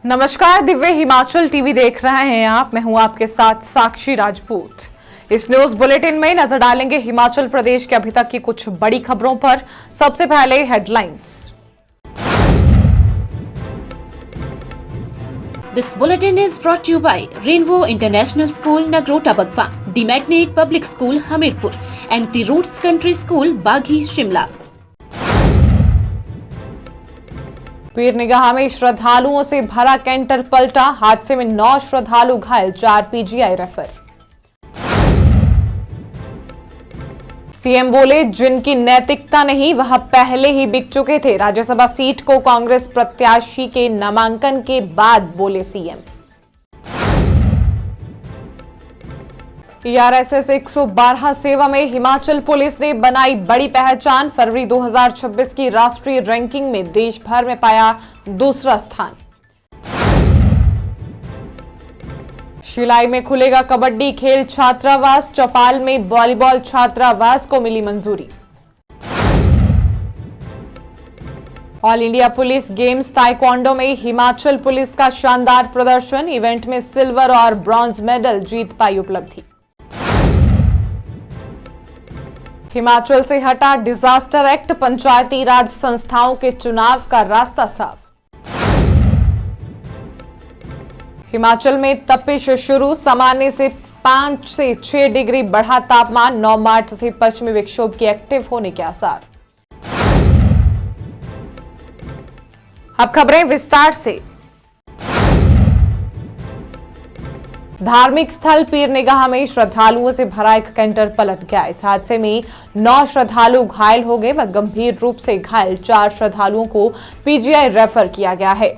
नमस्कार, दिव्य हिमाचल टीवी देख रहे हैं आप। मैं हूं आपके साथ साक्षी राजपूत। इस न्यूज बुलेटिन में नजर डालेंगे हिमाचल प्रदेश के अभी तक की कुछ बड़ी खबरों पर। सबसे पहले headlines. This bulletin is brought to you by Rainbow International School, Nagrota Bagwa, The Magnet Public School, Hamirpur, and The Roots Country School, Baghi, Shimla. पीर निगाह में श्रद्धालुओं से भरा कैंटर पलटा, हादसे में 9 श्रद्धालु घायल, 4 पीजीआई रेफर। सीएम बोले, जिनकी नैतिकता नहीं वह पहले ही बिक चुके थे। राज्यसभा सीट को कांग्रेस प्रत्याशी के नामांकन के बाद बोले सीएम। टीआरएसएस 112 सेवा में हिमाचल पुलिस ने बनाई बड़ी पहचान। फरवरी 2026 की राष्ट्रीय रैंकिंग में देश भर में पाया दूसरा स्थान। शिलाई में खुलेगा कबड्डी खेल छात्रावास। चौपाल में वॉलीबॉल छात्रावास को मिली मंजूरी। All India police games taekwondo में हिमाचल पुलिस का शानदार प्रदर्शन। इवेंट में सिल्वर और ब्रॉन्ज मेडल जीत पाई उपलब्धि। हिमाचल से हटा डिजास्टर एक्ट, पंचायती राज संस्थाओं के चुनाव का रास्ता साफ। हिमाचल में तपिश शुरू, सामान्य से 5 से 6 डिग्री बढ़ा तापमान। 9 मार्च से पश्चिमी विक्षोभ के एक्टिव होने के आसार। अब खबरें विस्तार से। धार्मिक स्थल पीर निगाह में श्रद्धालुओं से भरा एक कैंटर पलट गया। इस हादसे में 9 श्रद्धालु घायल हो गए व गंभीर रूप से घायल 4 श्रद्धालुओं को पीजीआई रेफर किया गया है।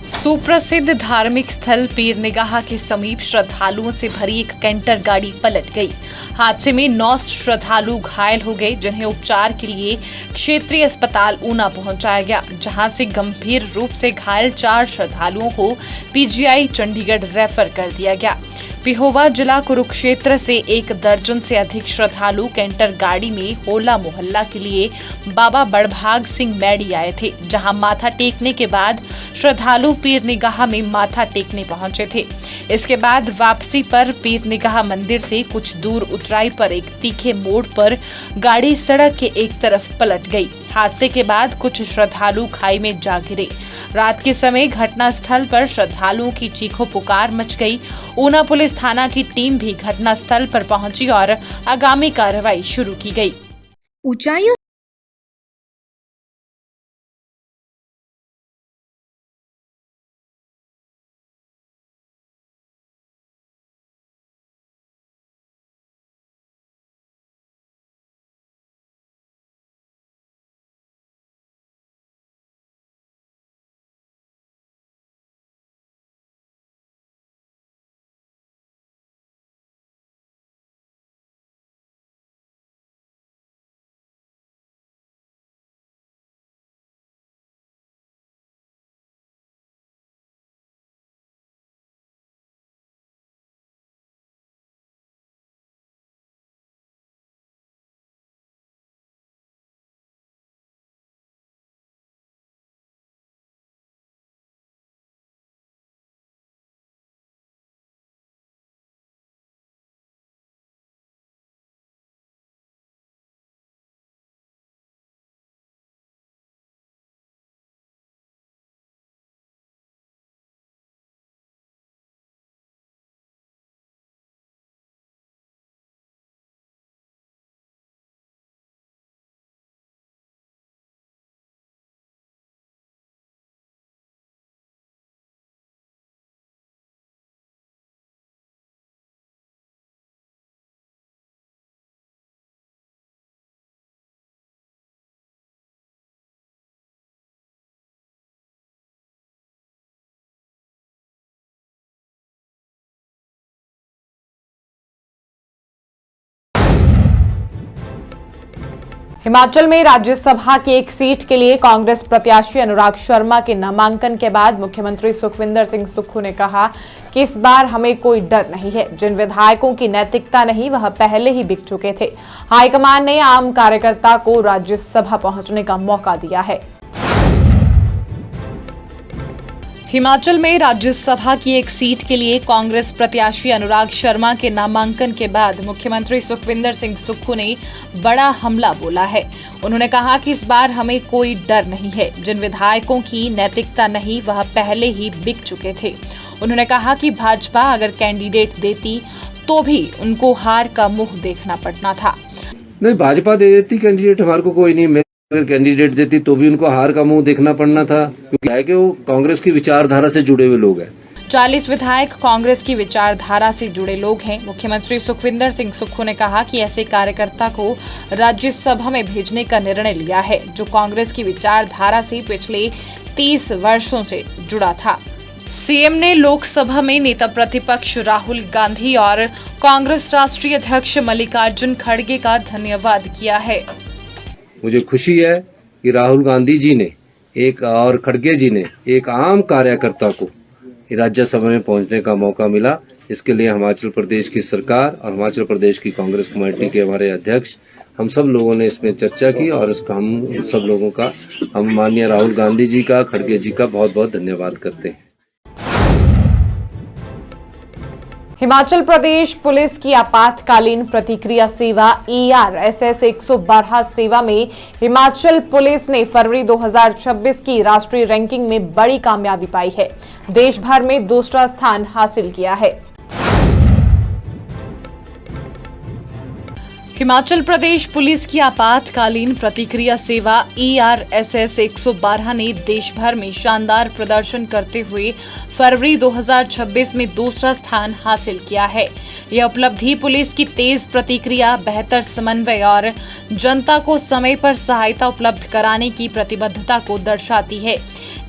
सुप्रसिद्ध धार्मिक स्थल पीर निगाह के समीप श्रद्धालुओं से भरी एक कैंटर गाड़ी पलट गई। हादसे में 9 श्रद्धालु घायल हो गए, जिन्हें उपचार के लिए क्षेत्रीय अस्पताल ऊना पहुंचाया गया, जहां से गंभीर रूप से घायल 4 श्रद्धालुओं को पीजीआई चंडीगढ़ रेफर कर दिया गया। पिहोवा जिला कुरुक्षेत्र से 1 दर्जन से अधिक श्रद्धालु कैंटर गाड़ी में होला मोहल्ला के लिए बाबा बड़भाग सिंह मैडी आए थे, जहां माथा टेकने के बाद श्रद्धालु पीर निगाह में माथा टेकने पहुंचे थे। इसके बाद वापसी पर पीर निगाह मंदिर से कुछ दूर उतराई पर एक तीखे मोड़ पर गाड़ी सड़क के एक तरफ पलट गई। हादसे के बाद कुछ श्रद्धालु खाई में जा गिरे। रात के समय घटना स्थल पर श्रद्धालुओं की चीखों पुकार मच गई। ऊना पुलिस थाना की टीम भी घटना स्थल पर पहुंची और आगामी कार्रवाई शुरू की गई। ऊंचाइयों हिमाचल में राज्यसभा की एक सीट के लिए कांग्रेस प्रत्याशी अनुराग शर्मा के नामांकन के बाद मुख्यमंत्री सुखविंदर सिंह सुक्खू ने कहा कि इस बार हमें कोई डर नहीं है। जिन विधायकों की नैतिकता नहीं वह पहले ही बिक चुके थे। हाईकमान ने आम कार्यकर्ता को राज्यसभा पहुंचने का मौका दिया है। हिमाचल में राज्यसभा की एक सीट के लिए कांग्रेस प्रत्याशी अनुराग शर्मा के नामांकन के बाद मुख्यमंत्री सुखविंदर सिंह सुक्खू ने बड़ा हमला बोला है। उन्होंने कहा कि इस बार हमें कोई डर नहीं है। जिन विधायकों की नैतिकता नहीं वह पहले ही बिक चुके थे। उन्होंने कहा कि भाजपा अगर कैंडिडेट देती तो भी उनको हार का मुंह देखना पड़ना था। नहीं, भाजपा दे देती कैंडिडेट, हमारे को कोई नहीं। मैं अगर कैंडिडेट देती तो भी उनको हार का मुंह देखना पड़ना था, क्योंकि है कि वो कांग्रेस की विचारधारा से जुड़े हुए लोग हैं। 40 विधायक कांग्रेस की विचारधारा से जुड़े लोग हैं। मुख्यमंत्री सुखविंदर सिंह सुक्खू ने कहा कि ऐसे कार्यकर्ता को राज्यसभा में भेजने का निर्णय लिया है जो कांग्रेस की विचारधारा से पिछले 30 वर्षों से जुड़ा था। सीएम ने लोकसभा में नेता प्रतिपक्ष राहुल गांधी और कांग्रेस राष्ट्रीय अध्यक्ष मल्लिकार्जुन खड़गे का धन्यवाद किया है। मुझे खुशी है कि राहुल गांधी जी ने और खड़गे जी ने एक आम कार्यकर्ता को राज्यसभा में पहुंचने का मौका मिला। इसके लिए हिमाचल प्रदेश की सरकार और हिमाचल प्रदेश की कांग्रेस कमेटी के हमारे अध्यक्ष, हम सब लोगों ने इसमें चर्चा की और इसका हम सब लोगों का, हम माननीय राहुल गांधी जी का, खड़गे जी का बहुत बहुत धन्यवाद करते हैं। हिमाचल प्रदेश पुलिस की आपातकालीन प्रतिक्रिया सेवा ERSS 112 सेवा में हिमाचल पुलिस ने फरवरी 2026 की राष्ट्रीय रैंकिंग में बड़ी कामयाबी पाई है। देश भर में दूसरा स्थान हासिल किया है। हिमाचल प्रदेश पुलिस की आपातकालीन प्रतिक्रिया सेवा ERSS 112 ने देश भर में शानदार प्रदर्शन करते हुए फरवरी 2026 में दूसरा स्थान हासिल किया है। यह उपलब्धि पुलिस की तेज प्रतिक्रिया, बेहतर समन्वय और जनता को समय पर सहायता उपलब्ध कराने की प्रतिबद्धता को दर्शाती है।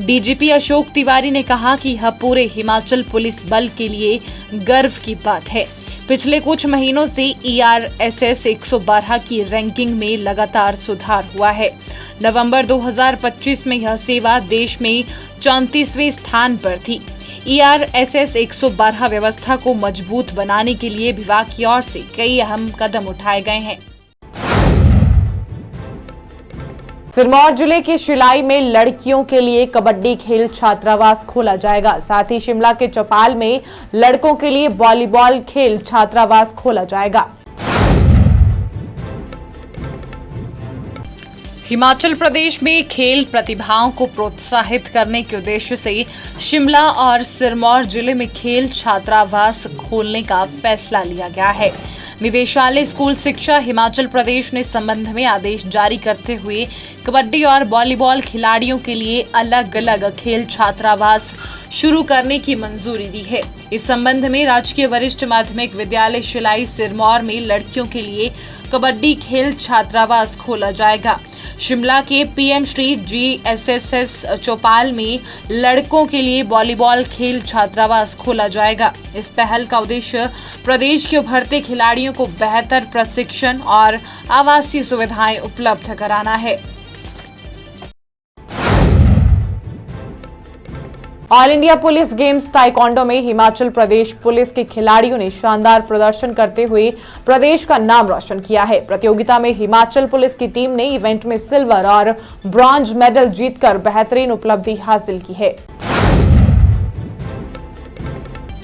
डीजीपी अशोक तिवारी ने कहा कि यह पूरे हिमाचल पुलिस बल के लिए गर्व की बात है। पिछले कुछ महीनों से ERSS 112 की रैंकिंग में लगातार सुधार हुआ है। नवंबर 2025 में यह सेवा देश में 34वें स्थान पर थी। ERSS 112 व्यवस्था को मजबूत बनाने के लिए विभाग की ओर से कई अहम कदम उठाए गए हैं। सिरमौर जिले के शिलाई में लड़कियों के लिए कबड्डी खेल छात्रावास खोला जाएगा। साथ ही शिमला के चौपाल में लड़कों के लिए वॉलीबॉल खेल छात्रावास खोला जाएगा। हिमाचल प्रदेश में खेल प्रतिभाओं को प्रोत्साहित करने के उद्देश्य से शिमला और सिरमौर जिले में खेल छात्रावास खोलने का फैसला लिया गया है। निदेशालय स्कूल शिक्षा हिमाचल प्रदेश ने संबंध में आदेश जारी करते हुए कबड्डी और वॉलीबॉल खिलाड़ियों के लिए अलग अलग खेल छात्रावास शुरू करने की मंजूरी दी है। इस संबंध में राजकीय वरिष्ठ माध्यमिक विद्यालय शिलाई सिरमौर में लड़कियों के लिए कबड्डी खेल छात्रावास खोला जाएगा। शिमला के PM स्ट्रीट GSSS चौपाल में लड़कों के लिए वॉलीबॉल खेल छात्रावास खोला जाएगा। इस पहल का उद्देश्य प्रदेश के उभरते खिलाड़ियों को बेहतर प्रशिक्षण और आवासीय सुविधाएं उपलब्ध कराना है। All India police games taekwondo में हिमाचल प्रदेश पुलिस के खिलाड़ियों ने शानदार प्रदर्शन करते हुए प्रदेश का नाम रोशन किया है। प्रतियोगिता में हिमाचल पुलिस की टीम ने इवेंट में सिल्वर और ब्रॉन्ज मेडल जीतकर बेहतरीन उपलब्धि हासिल की है।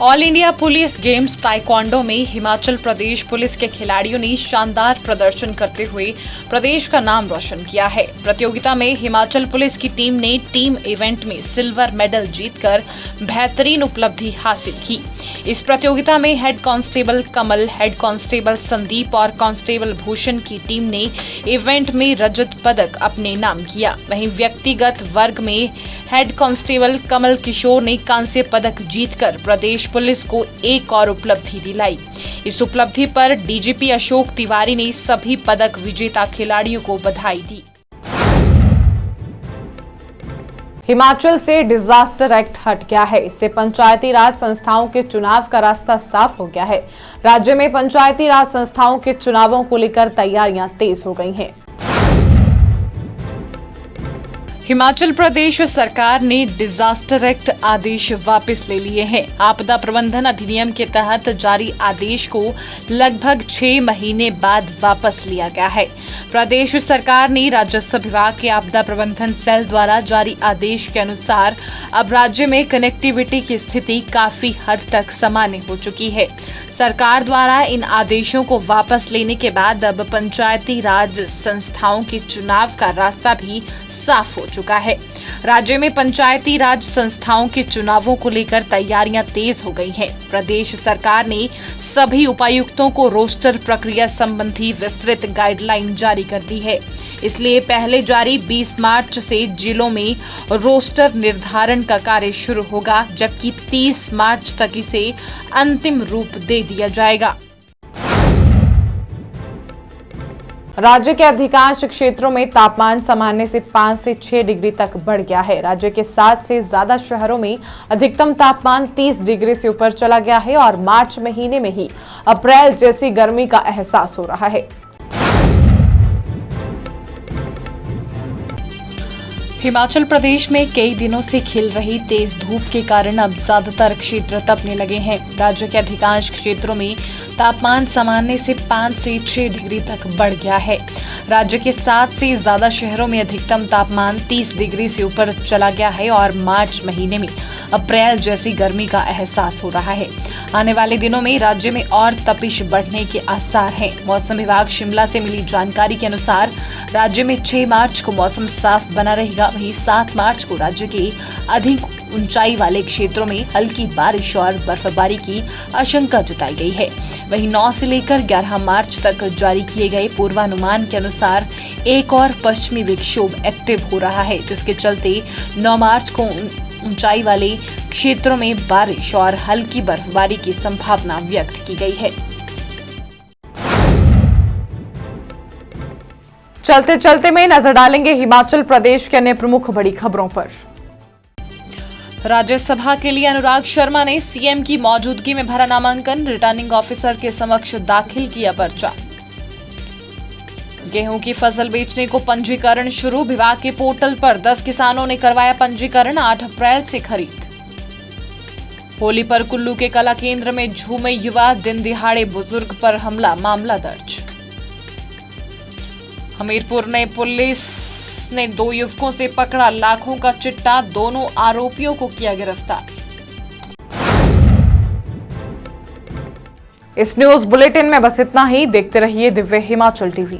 All India police games taekwondo में हिमाचल प्रदेश पुलिस के खिलाड़ियों ने शानदार प्रदर्शन करते हुए प्रदेश का नाम रोशन किया है। प्रतियोगिता में हिमाचल पुलिस की टीम ने टीम इवेंट में सिल्वर मेडल जीतकर बेहतरीन उपलब्धि हासिल की। इस प्रतियोगिता में हेड कांस्टेबल कमल, हेड कांस्टेबल संदीप और कांस्टेबल भूषण की टीम ने इवेंट में रजत पदक अपने नाम किया। वहीं व्यक्तिगत वर्ग में हेड कांस्टेबल कमल किशोर ने कांस्य पदक जीतकर प्रदेश पुलिस को एक और उपलब्धि दिलाई। इस उपलब्धि पर डीजीपी अशोक तिवारी ने सभी पदक विजेता खिलाड़ियों को बधाई दी। हिमाचल से डिजास्टर एक्ट हट गया है। इससे पंचायती राज संस्थाओं के चुनाव का रास्ता साफ हो गया है। राज्य में पंचायती राज संस्थाओं के चुनावों को लेकर तैयारियां तेज हो गई हैं। हिमाचल प्रदेश सरकार ने डिजास्टर एक्ट आदेश वापस ले लिए हैं। आपदा प्रबंधन अधिनियम के तहत जारी आदेश को लगभग 6 महीने बाद वापस लिया गया है। प्रदेश सरकार ने राजस्व विभाग के आपदा प्रबंधन सेल द्वारा जारी आदेश के अनुसार अब राज्य में कनेक्टिविटी की स्थिति काफी हद तक सामान्य हो चुकी है। सरकार द्वारा इन आदेशों को वापस लेने के बाद अब पंचायती राज संस्थाओं के चुनाव का रास्ता भी साफ हो चुका है। राज्य में पंचायती राज संस्थाओं के चुनावों को लेकर तैयारियां तेज हो गई हैं। प्रदेश सरकार ने सभी उपायुक्तों को रोस्टर प्रक्रिया संबंधी विस्तृत गाइडलाइन जारी कर दी है। इसलिए पहले जारी 20 मार्च से जिलों में रोस्टर निर्धारण का कार्य शुरू होगा, जबकि 30 मार्च तक इसे अंतिम रूप दे दिया जाएगा। राज्य के अधिकांश क्षेत्रों में तापमान सामान्य से 5 से 6 डिग्री तक बढ़ गया है। राज्य के 7 से ज्यादा शहरों में अधिकतम तापमान 30 डिग्री से ऊपर चला गया है और मार्च महीने में ही अप्रैल जैसी गर्मी का एहसास हो रहा है। हिमाचल प्रदेश में कई दिनों से खिल रही तेज धूप के कारण अब ज्यादातर क्षेत्र तपने लगे हैं। राज्य के अधिकांश क्षेत्रों में तापमान सामान्य से 5 से 6 डिग्री तक बढ़ गया है। राज्य के 7 से ज्यादा शहरों में अधिकतम तापमान 30 डिग्री से ऊपर चला गया है और मार्च महीने में अप्रैल जैसी गर्मी का एहसास हो रहा है। आने वाले दिनों में राज्य में और तपिश बढ़ने के आसार हैं। मौसम विभाग शिमला से मिली जानकारी के अनुसार राज्य में 6 मार्च को मौसम साफ बना रहेगा। वहीं 7 मार्च को राज्य के अधिक ऊंचाई वाले क्षेत्रों में हल्की बारिश और बर्फबारी की आशंका जताई गई है। वहीं 9 से लेकर 11 मार्च तक जारी किए गए पूर्वानुमान के अनुसार एक और पश्चिमी विक्षोभ एक्टिव हो रहा है, जिसके चलते 9 मार्च को ऊंचाई वाले क्षेत्रों में बारिश और हल्की बर्फबारी की संभावना व्यक्त की गई है। चलते चलते में नजर डालेंगे हिमाचल प्रदेश के अन्य प्रमुख बड़ी खबरों पर। राज्यसभा के लिए अनुराग शर्मा ने सीएम की मौजूदगी में भरा नामांकन, रिटर्निंग ऑफिसर के समक्ष दाखिल किया पर्चा। गेहूं की फसल बेचने को पंजीकरण शुरू, विभाग के पोर्टल पर 10 किसानों ने करवाया पंजीकरण, 8 अप्रैल से खरीद। होली पर कुल्लू के कला केंद्र में झूमे युवा, दिन दिहाड़े बुजुर्ग पर हमला, मामला दर्ज। हमीरपुर में पुलिस ने 2 युवकों से पकड़ा लाखों का चिट्टा, दोनों आरोपियों को किया गिरफ्तार। इस न्यूज बुलेटिन में बस इतना ही। देखते रहिए दिव्य हिमाचल टीवी।